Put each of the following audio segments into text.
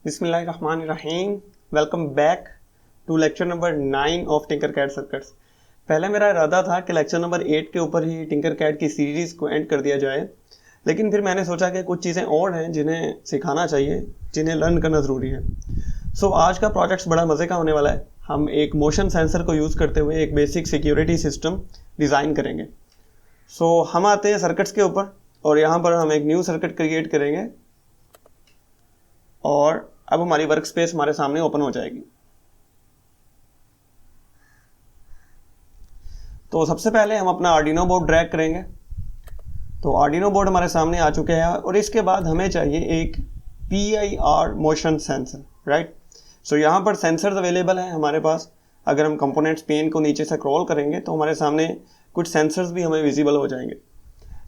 बिस्मिल्लाहिर्रहमानिर्रहीम। Welcome back to lecture number 9 of Tinkercad circuits. पहले मेरा इरादा था कि लेक्चर नंबर 8 के ऊपर ही टिंकरकैड की सीरीज़ को एंड कर दिया जाए, लेकिन फिर मैंने सोचा कि कुछ चीज़ें और हैं जिन्हें सिखाना चाहिए, जिन्हें लर्न करना ज़रूरी है। आज का प्रोजेक्ट बड़ा मज़े का होने वाला है। हम एक मोशन सेंसर को यूज़ करते हुए एक बेसिक सिक्योरिटी सिस्टम डिज़ाइन करेंगे। हम आते हैं सर्किट्स के ऊपर और यहाँ पर हम एक न्यू सर्किट क्रिएट करेंगे और अब हमारी वर्क स्पेस हमारे सामने ओपन हो जाएगी। तो सबसे पहले हम अपना आर्डिनो बोर्ड ड्रैग करेंगे। तो आर्डिनो बोर्ड हमारे सामने आ चुके हैं और इसके बाद हमें चाहिए एक PIR मोशन सेंसर, राइट। यहाँ पर सेंसर्स अवेलेबल हैं हमारे पास। अगर हम कंपोनेंट्स पेन को नीचे से स्क्रॉल करेंगे तो हमारे सामने कुछ सेंसर्स भी हमें विजिबल हो जाएंगे।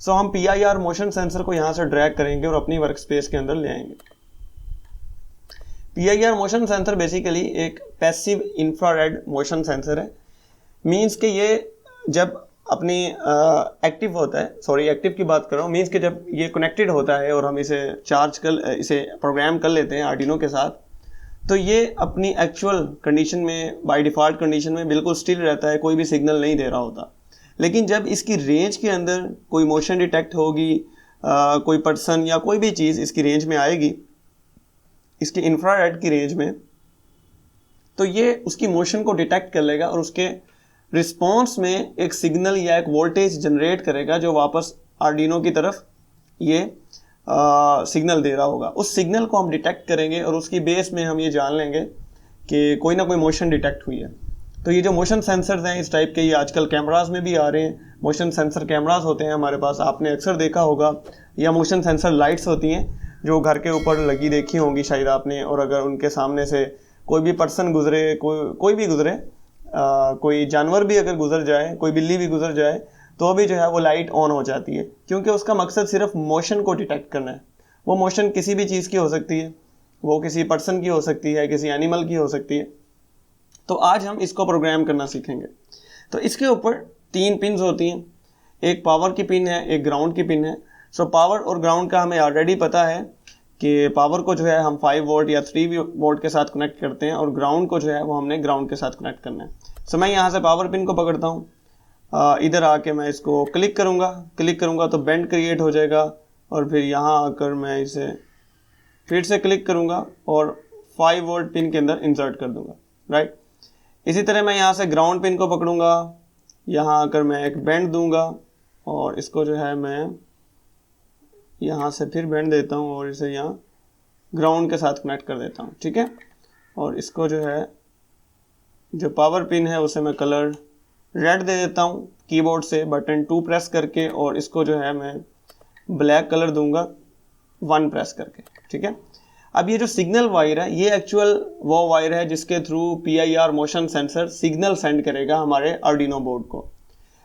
हम PIR मोशन सेंसर को यहाँ से ड्रैग करेंगे और अपनी वर्क स्पेस के अंदर ले आएंगे। PIR मोशन सेंसर बेसिकली एक पैसिव इंफ्रारेड मोशन सेंसर है। मींस कि ये जब अपनी एक्टिव होता है, एक्टिव की बात कर रहा हूँ, मींस कि जब ये कनेक्टेड होता है और हम इसे इसे प्रोग्राम कर लेते हैं आर्डिनो के साथ, तो ये अपनी एक्चुअल कंडीशन में, बाय डिफ़ॉल्ट कंडीशन में बिल्कुल स्टिल रहता है, कोई भी सिग्नल नहीं दे रहा होता। लेकिन जब इसकी रेंज के अंदर कोई मोशन डिटेक्ट होगी, कोई पर्सन या कोई भी चीज़ इसकी रेंज में आएगी, इसके इंफ्रारेड की रेंज में, तो ये उसकी मोशन को डिटेक्ट कर लेगा और उसके रिस्पॉन्स में एक सिग्नल या एक वोल्टेज जनरेट करेगा जो वापस आर्डिनो की तरफ ये सिग्नल दे रहा होगा। उस सिग्नल को हम डिटेक्ट करेंगे और उसकी बेस में हम ये जान लेंगे कि कोई ना कोई मोशन डिटेक्ट हुई है। तो ये जो मोशन सेंसर्स हैं इस टाइप के, ये आजकल कैमरास में भी आ रहे हैं। मोशन सेंसर कैमरास होते हैं हमारे पास, आपने अक्सर देखा होगा, या मोशन सेंसर लाइट्स होती हैं जो घर के ऊपर लगी देखी होंगी शायद आपने। और अगर उनके सामने से कोई भी पर्सन गुजरे, कोई भी गुजरे, कोई जानवर भी अगर गुजर जाए, कोई बिल्ली भी गुजर जाए, तो भी जो है वो लाइट ऑन हो जाती है, क्योंकि उसका मकसद सिर्फ मोशन को डिटेक्ट करना है। वो मोशन किसी भी चीज़ की हो सकती है, वो किसी पर्सन की हो सकती है, किसी एनिमल की हो सकती है। तो आज हम इसको प्रोग्राम करना सीखेंगे। तो इसके ऊपर 3 पिन्स होती हैं, एक पावर की पिन है, एक ग्राउंड की पिन है। पावर और ग्राउंड का हमें ऑलरेडी पता है कि पावर को जो है हम 5 वोल्ट या 3 वोल्ट के साथ कनेक्ट करते हैं और ग्राउंड को जो है वो हमने ग्राउंड के साथ कनेक्ट करना है। मैं यहाँ से पावर पिन को पकड़ता हूँ, इधर आके मैं इसको क्लिक करूँगा तो बेंड क्रिएट हो जाएगा और फिर यहाँ आकर मैं इसे फिर से क्लिक करूँगा और 5 वोल्ट पिन के अंदर इंसर्ट कर दूँगा, राइट। इसी तरह मैं यहाँ से ग्राउंड पिन को पकड़ूँगा, यहाँ आकर मैं एक बेंड दूँगा और इसको जो है मैं यहाँ से फिर बेंड देता हूँ और इसे यहाँ ग्राउंड के साथ कनेक्ट कर देता हूँ, ठीक है। और इसको जो है, जो पावर पिन है उसे मैं कलर रेड दे देता हूँ कीबोर्ड से बटन 2 प्रेस करके, और इसको जो है मैं ब्लैक कलर दूंगा 1 प्रेस करके, ठीक है। अब ये जो सिग्नल वायर है ये एक्चुअल वो वायर है जिसके through PIR motion sensor signal send करेगा हमारे आर्डिनो बोर्ड को।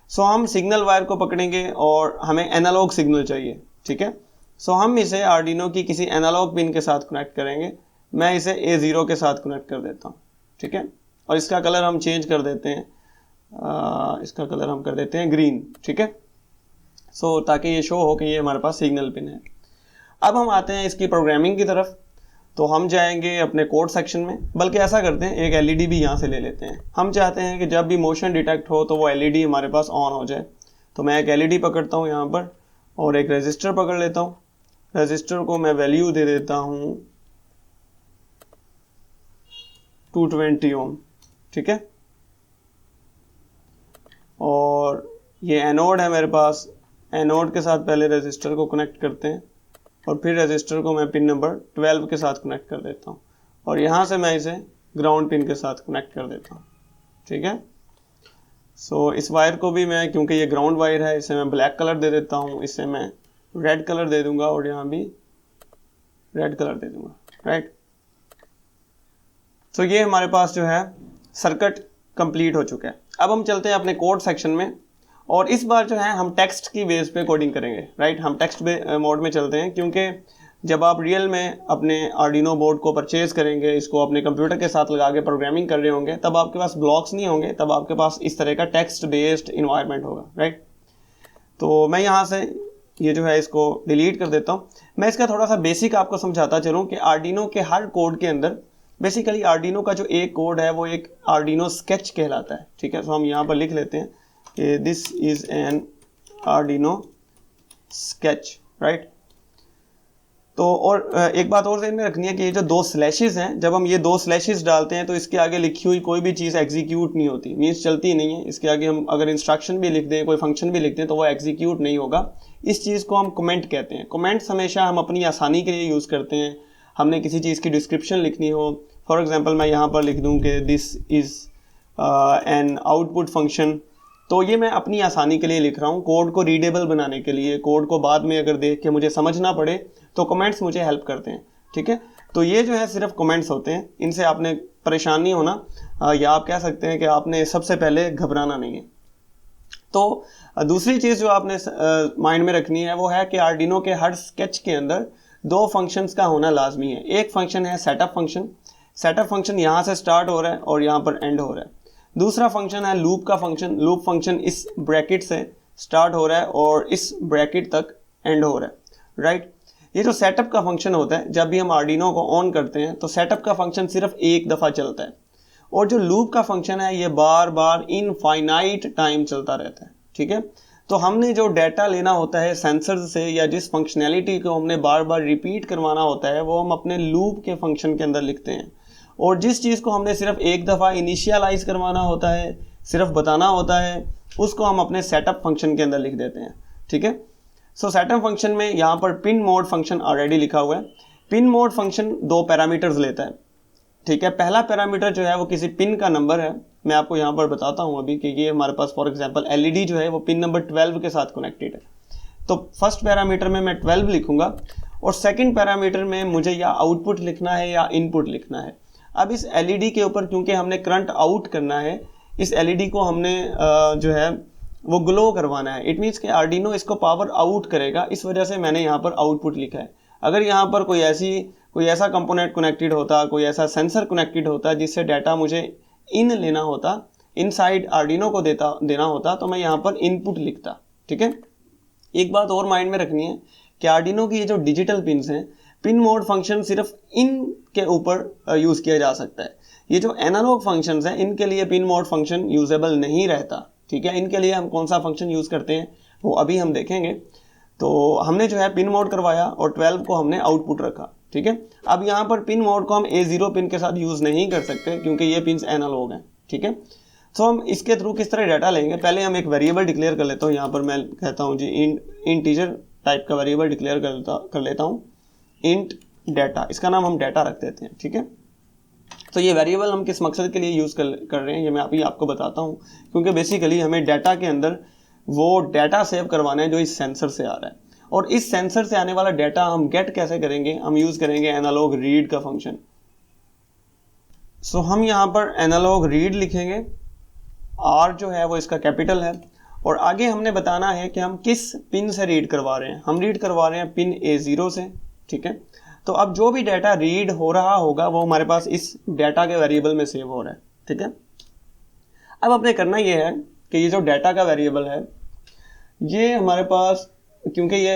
हम सिग्नल वायर को पकड़ेंगे और हमें एनालॉग सिग्नल चाहिए, ठीक है। हम इसे आर्डिनो की किसी एनालॉग पिन के साथ कनेक्ट करेंगे। मैं इसे A0 के साथ कनेक्ट कर देता हूँ, ठीक है। और इसका कलर हम चेंज कर देते हैं, इसका कलर हम कर देते हैं ग्रीन, ठीक है। ताकि ये शो हो कि ये हमारे पास सिग्नल पिन है। अब हम आते हैं इसकी प्रोग्रामिंग की तरफ। तो हम जाएंगे अपने कोड सेक्शन में, बल्कि ऐसा करते हैं एक LED भी यहाँ से ले लेते हैं। हम चाहते हैं कि जब भी मोशन डिटेक्ट हो तो वो LED हमारे पास ऑन हो जाए। तो मैं एक LED पकड़ता हूँ यहाँ पर और एक रजिस्टर पकड़ लेता हूँ। रजिस्टर को मैं वैल्यू दे देता हूँ 220 ओम, ठीक है। और ये एनोड है मेरे पास, एनोड के साथ पहले रजिस्टर को कनेक्ट करते हैं और फिर रजिस्टर को मैं पिन नंबर 12 के साथ कनेक्ट कर देता हूँ और यहाँ से मैं इसे ग्राउंड पिन के साथ कनेक्ट कर देता हूँ, ठीक है। इस वायर को भी मैं, क्योंकि ये ग्राउंड वायर है, इसे मैं ब्लैक कलर दे देता हूँ, इसे मैं रेड कलर दे दूंगा और यहाँ भी रेड कलर दे दूंगा, राइट। ये हमारे पास जो है सर्किट कंप्लीट हो चुका है। अब हम चलते हैं अपने कोड सेक्शन में और इस बार जो है हम टेक्स्ट की बेस पे कोडिंग करेंगे, राइट। हम टेक्स्ट मोड में चलते हैं, क्योंकि जब आप रियल में अपने आर्डिनो बोर्ड को परचेज करेंगे, इसको अपने कंप्यूटर के साथ लगा के प्रोग्रामिंग कर रहे होंगे, तब आपके पास ब्लॉक्स नहीं होंगे, तब आपके पास इस तरह का टेक्स्ट बेस्ड इन्वायरमेंट होगा, राइट। तो मैं यहाँ से ये जो है इसको डिलीट कर देता हूँ। मैं इसका थोड़ा सा बेसिक आपको समझाता चलूँ कि आर्डिनो के हर कोड के अंदर बेसिकली आर्डिनो का जो एक कोड है वो एक आर्डिनो स्केच कहलाता है, ठीक है। तो हम यहाँ पर लिख लेते हैं कि this is an Arduino sketch, right. तो और एक बात और ध्यान में रखनी है कि ये जो दो स्लैशेस हैं, जब हम ये दो स्लैशेस डालते हैं तो इसके आगे लिखी हुई कोई भी चीज़ एग्जीक्यूट नहीं होती, मीन्स चलती नहीं है। इसके आगे हम अगर इंस्ट्रक्शन भी लिख दें, कोई फंक्शन भी लिख दें, तो वो एग्जीक्यूट नहीं होगा। इस चीज़ को हम कमेंट कहते हैं। कमेंट्स हमेशा हम अपनी आसानी के लिए यूज़ करते हैं। हमने किसी चीज़ की डिस्क्रिप्शन लिखनी हो, फॉर एग्जाम्पल मैं यहाँ पर लिख दूँ कि this is an output function, तो ये मैं अपनी आसानी के लिए लिख रहा हूँ, कोड को रीडेबल बनाने के लिए। कोड को बाद में अगर देख के मुझे समझना पड़े तो कमेंट्स मुझे हेल्प करते हैं, ठीक है। तो ये जो है सिर्फ कमेंट्स होते हैं, इनसे आपने परेशान नहीं होना, या आप कह सकते हैं कि आपने सबसे पहले घबराना नहीं है। तो दूसरी चीज़ जो आपने माइंड में रखनी है वो है कि आर्डिनो के हर स्केच के अंदर दो फंक्शंस का होना लाजमी है। एक फंक्शन है सेटअप फंक्शन, सेटअप फंक्शन यहाँ से स्टार्ट हो रहा है और यहाँ पर एंड हो रहा है। दूसरा फंक्शन है लूप का फंक्शन, लूप फंक्शन इस ब्रैकेट से स्टार्ट हो रहा है और इस ब्रैकेट तक एंड हो रहा है, राइट। ये जो सेटअप का फंक्शन होता है, जब भी हम आर्डिनो को ऑन करते हैं तो सेटअप का फंक्शन सिर्फ एक दफ़ा चलता है, और जो लूप का फंक्शन है ये बार बार इनफाइनाइट टाइम चलता रहता है, ठीक है। तो हमने जो डाटा लेना होता है सेंसर से, या जिस फंक्शनैलिटी को हमने बार बार रिपीट करवाना होता है, वो हम अपने लूप के फंक्शन के अंदर लिखते हैं। और जिस चीज़ को हमने सिर्फ एक दफ़ा इनिशियलाइज करवाना होता है, सिर्फ बताना होता है, उसको हम अपने सेटअप फंक्शन के अंदर लिख देते हैं, ठीक है। सो सेटअप फंक्शन में यहाँ पर पिन मोड फंक्शन ऑलरेडी लिखा हुआ है। पिन मोड फंक्शन दो पैरामीटर्स लेता है, ठीक है। पहला पैरामीटर जो है वो किसी पिन का नंबर है। मैं आपको यहाँ पर बताता हूँ अभी कि ये हमारे पास फॉर एग्जांपल एलईडी जो है वो पिन नंबर 12 के साथ कनेक्टेड है। तो फर्स्ट पैरामीटर में मैं 12 लिखूंगा, और सेकंड पैरामीटर में मुझे या आउटपुट लिखना है या इनपुट लिखना है। अब इस एलईडी के ऊपर क्योंकि हमने करंट आउट करना है, इस एलईडी को हमने जो है वो ग्लो करवाना है। इट मीन्स कि आर्डिनो इसको पावर आउट करेगा, इस वजह से मैंने यहाँ पर आउटपुट लिखा है। अगर यहाँ पर कोई ऐसा कंपोनेंट कनेक्टेड होता, कोई ऐसा सेंसर कनेक्टेड होता जिससे डाटा मुझे इन लेना होता, इनसाइड आर्डिनो को देना होता, तो मैं यहाँ पर इनपुट लिखता, ठीक है। एक बात और माइंड में रखनी है कि आर्डिनो की ये जो डिजिटल पिन्स हैं, पिन मोड फंक्शन सिर्फ इन के ऊपर यूज़ किया जा सकता है। ये जो एनालॉग फंक्शंस हैं, इनके लिए पिन मोड फंक्शन यूजेबल नहीं रहता, ठीक है। इनके लिए हम कौन सा फंक्शन यूज़ करते हैं वो अभी हम देखेंगे। तो हमने जो है पिन मोड करवाया और 12 को हमने आउटपुट रखा, ठीक है। अब यहाँ पर पिन मोड को हम A0 पिन के साथ यूज़ नहीं कर सकते क्योंकि ये पिन्स एनालॉग हैं, ठीक है। तो हम इसके थ्रू किस तरह डाटा लेंगे, पहले हम एक वेरिएबल डिक्लेयर कर लेता हूँ। यहाँ पर मैं कहता हूँ जी इंटीजर टाइप का वेरिएबल डिक्लेयर कर लेता हूँ, इंट डाटा। इसका नाम हम डाटा रख देते हैं, ठीक है। तो ये वेरिएबल हम किस मकसद के लिए यूज़ कर रहे हैं ये मैं अभी आपको बताता हूँ, क्योंकि बेसिकली हमें डाटा के अंदर वो डाटा सेव करवाना है जो इस सेंसर से आ रहा है, और इस सेंसर से आने वाला डाटा हम गेट कैसे करेंगे, हम यूज़ करेंगे एनालॉग रीड का फंक्शन। सो हम यहाँ पर एनालॉग रीड लिखेंगे, आर जो है वो इसका कैपिटल है, और आगे हमने बताना है कि हम किस पिन से रीड करवा रहे हैं। हम रीड करवा रहे हैं पिन A0 से, ठीक है। तो अब जो भी डाटा रीड हो रहा होगा वो हमारे पास इस डाटा के वेरिएबल में सेव हो रहा है, ठीक है। अब अपने करना ये है कि ये जो डाटा का वेरिएबल है ये हमारे पास, क्योंकि ये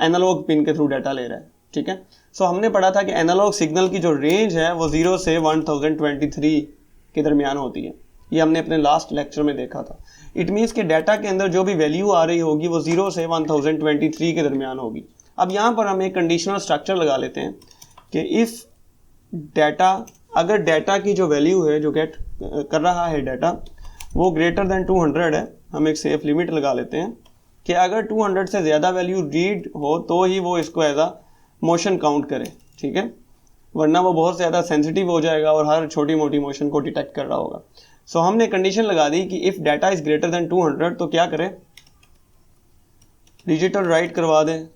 एनालॉग पिन के थ्रू डाटा ले रहा है, ठीक है। सो हमने पढ़ा था कि एनालॉग सिग्नल की जो रेंज है वो 0 से 1023 के दरमियान होती है। ये हमने अपने लास्ट लेक्चर में देखा था। इट मीन्स कि डाटा के अंदर जो भी वैल्यू आ रही होगी वो 0 से 1023 के दरमियान होगी। अब यहाँ पर हम एक कंडीशनल स्ट्रक्चर लगा लेते हैं कि इफ़ डाटा, अगर डाटा की जो वैल्यू है जो गेट कर रहा है डाटा वो ग्रेटर देन 200 है, हम एक सेफ लिमिट लगा लेते हैं कि अगर 200 से ज़्यादा वैल्यू रीड हो तो ही वो इसको एज आ मोशन काउंट करे, ठीक है। वरना वो बहुत ज़्यादा सेंसिटिव हो जाएगा और हर छोटी मोटी मोशन को डिटेक्ट कर रहा होगा। सो हमने कंडीशन लगा दी कि if data is greater than 200 तो क्या करें, डिजिटल राइट करवा दें।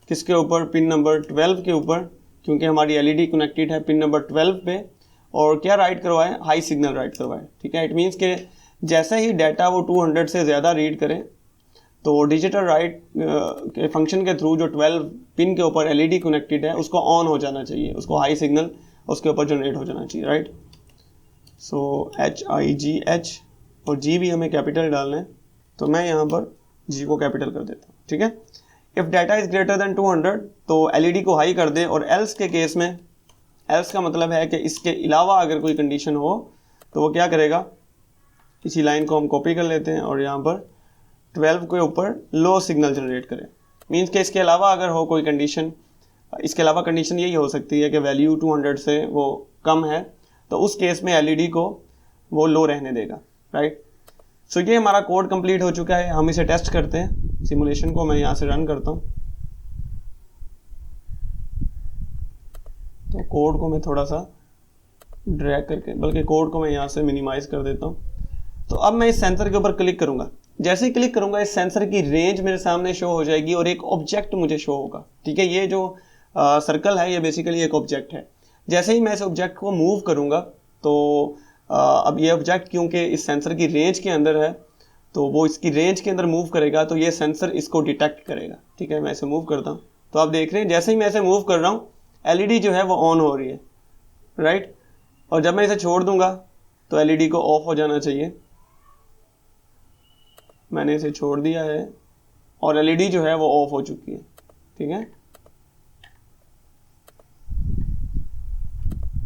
किसके ऊपर, पिन नंबर 12 के ऊपर, क्योंकि हमारी एलईडी कनेक्टेड है पिन नंबर 12 पे। और क्या राइट करवाएं, हाई सिग्नल राइट करवाएं, ठीक है। इट मीन्स कि जैसे ही डाटा वो 200 से ज़्यादा रीड करें तो डिजिटल राइट के फंक्शन के थ्रू जो 12 पिन के ऊपर एलईडी कनेक्टेड है उसको ऑन हो जाना चाहिए, उसको हाई सिग्नल उसके ऊपर जनरेट हो जाना चाहिए, राइट। सो HIGH और G भी हमें कैपिटल डालना है, तो मैं यहाँ पर G को कैपिटल कर देता हूँ, ठीक है। If data is greater than 200 तो एलईडी को हाई कर दें, और एल्स के केस में, एल्स का मतलब है कि इसके अलावा अगर कोई कंडीशन हो तो वो क्या करेगा, इसी लाइन को हम कॉपी कर लेते हैं और यहाँ पर 12 के ऊपर लो सिग्नल जनरेट करें। मीन्स कि इसके अलावा अगर हो कोई कंडीशन, इसके अलावा कंडीशन यही हो सकती है कि वैल्यू 200 से वो कम है, तो उस केस में एलईडी को वो लो रहने देगा, राइट। सो ये हमारा कोड कंप्लीट हो चुका है। हम इसे टेस्ट करते हैं। सिमुलेशन को मैं यहाँ से रन करता हूँ, तो कोड को मैं थोड़ा सा ड्रैग करके, बल्कि कोड को मैं यहाँ से मिनिमाइज कर देता हूँ। तो अब मैं इस सेंसर के ऊपर क्लिक करूँगा। जैसे ही क्लिक करूँगा इस सेंसर की रेंज मेरे सामने शो हो जाएगी और एक ऑब्जेक्ट मुझे शो होगा, ठीक है। ये जो सर्कल है ये बेसिकली एक ऑब्जेक्ट है। जैसे ही मैं इस ऑब्जेक्ट को मूव करूँगा तो अब ये ऑब्जेक्ट क्योंकि इस सेंसर की रेंज के अंदर है तो वो इसकी रेंज के अंदर मूव करेगा, तो ये सेंसर इसको डिटेक्ट करेगा, ठीक है। मैं इसे मूव करता हूँ तो आप देख रहे हैं जैसे ही मैं इसे मूव कर रहा हूँ एलईडी जो है वो ऑन हो रही है, राइट। और जब मैं इसे छोड़ दूंगा तो एलईडी को ऑफ हो जाना चाहिए। मैंने इसे छोड़ दिया है और एलईडी जो है वो ऑफ हो चुकी है, ठीक है।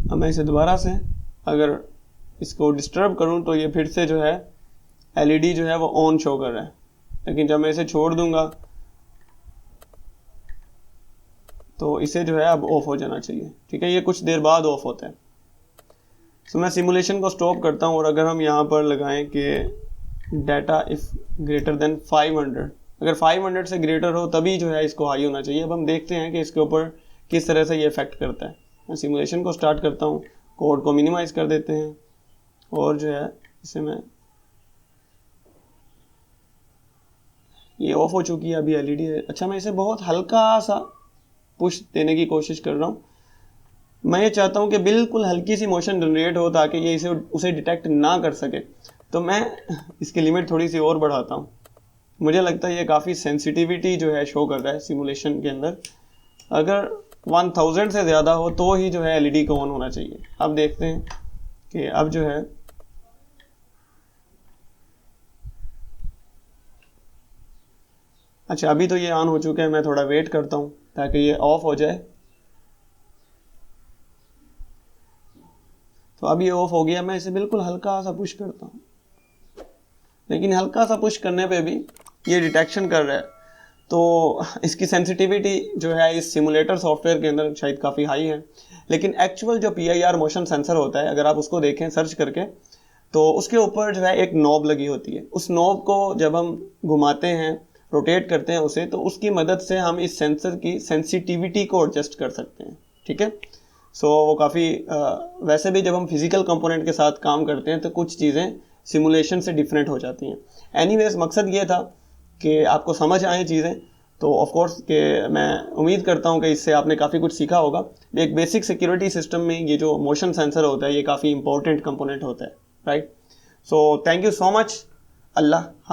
अब मैं इसे दोबारा से अगर इसको डिस्टर्ब करूं तो ये फिर से जो है एलईडी जो है वो ऑन शो कर रहा है, लेकिन जब मैं इसे छोड़ दूंगा तो इसे जो है अब ऑफ हो जाना चाहिए, ठीक है। ये कुछ देर बाद ऑफ होता है। तो मैं सिमुलेशन को स्टॉप करता हूं और अगर हम यहाँ पर लगाएं कि डाटा इफ ग्रेटर देन 500, अगर 500 से ग्रेटर हो तभी जो है इसको हाई होना चाहिए। अब हम देखते हैं कि इसके ऊपर किस तरह से ये इफेक्ट करता है। मैं सिमुलेशन को स्टार्ट करता हूँ, कोड को मिनिमाइज कर देते हैं और जो है इसे मैं, ये ऑफ हो चुकी है अभी एलईडी है। अच्छा, मैं इसे बहुत हल्का सा पुश देने की कोशिश कर रहा हूँ। मैं ये चाहता हूँ कि बिल्कुल हल्की सी मोशन जनरेट हो ताकि ये इसे उसे डिटेक्ट ना कर सके। तो मैं इसकी लिमिट थोड़ी सी और बढ़ाता हूँ। मुझे लगता है ये काफ़ी सेंसिटिविटी जो है शो कर रहा है सिमुलेशन के अंदर। अगर 1000 से ज़्यादा हो तो ही जो है एलईडी को ऑन होना चाहिए। अब देखते हैं कि अब जो है अच्छा, अभी तो ये ऑन हो चुका है। मैं थोड़ा वेट करता हूँ ताकि ये ऑफ हो जाए। तो अब ये ऑफ हो गया। मैं इसे बिल्कुल हल्का सा पुश करता हूँ, लेकिन हल्का सा पुश करने पे भी ये डिटेक्शन कर रहा है। तो इसकी सेंसिटिविटी जो है इस सिमुलेटर सॉफ्टवेयर के अंदर शायद काफ़ी हाई है। लेकिन एक्चुअल जो PIR मोशन सेंसर होता है, अगर आप उसको देखें सर्च करके, तो उसके ऊपर जो है एक नॉब लगी होती है। उस नॉब को जब हम घुमाते हैं, रोटेट करते हैं उसे, तो उसकी मदद से हम इस सेंसर की सेंसिटिविटी को एडजस्ट कर सकते हैं, ठीक है। सो वो काफ़ी वैसे भी जब हम फिजिकल कंपोनेंट के साथ काम करते हैं तो कुछ चीज़ें सिमुलेशन से डिफरेंट हो जाती हैं। एनीवेज, मकसद ये था कि आपको समझ आए चीज़ें। तो ऑफ कोर्स कि मैं उम्मीद करता हूँ कि इससे आपने काफ़ी कुछ सीखा होगा। एक बेसिक सिक्योरिटी सिस्टम में ये जो मोशन सेंसर होता है ये काफ़ी इंपॉर्टेंट कंपोनेंट होता है, right. So thank you so much. अल्लाह हाफ़िज़।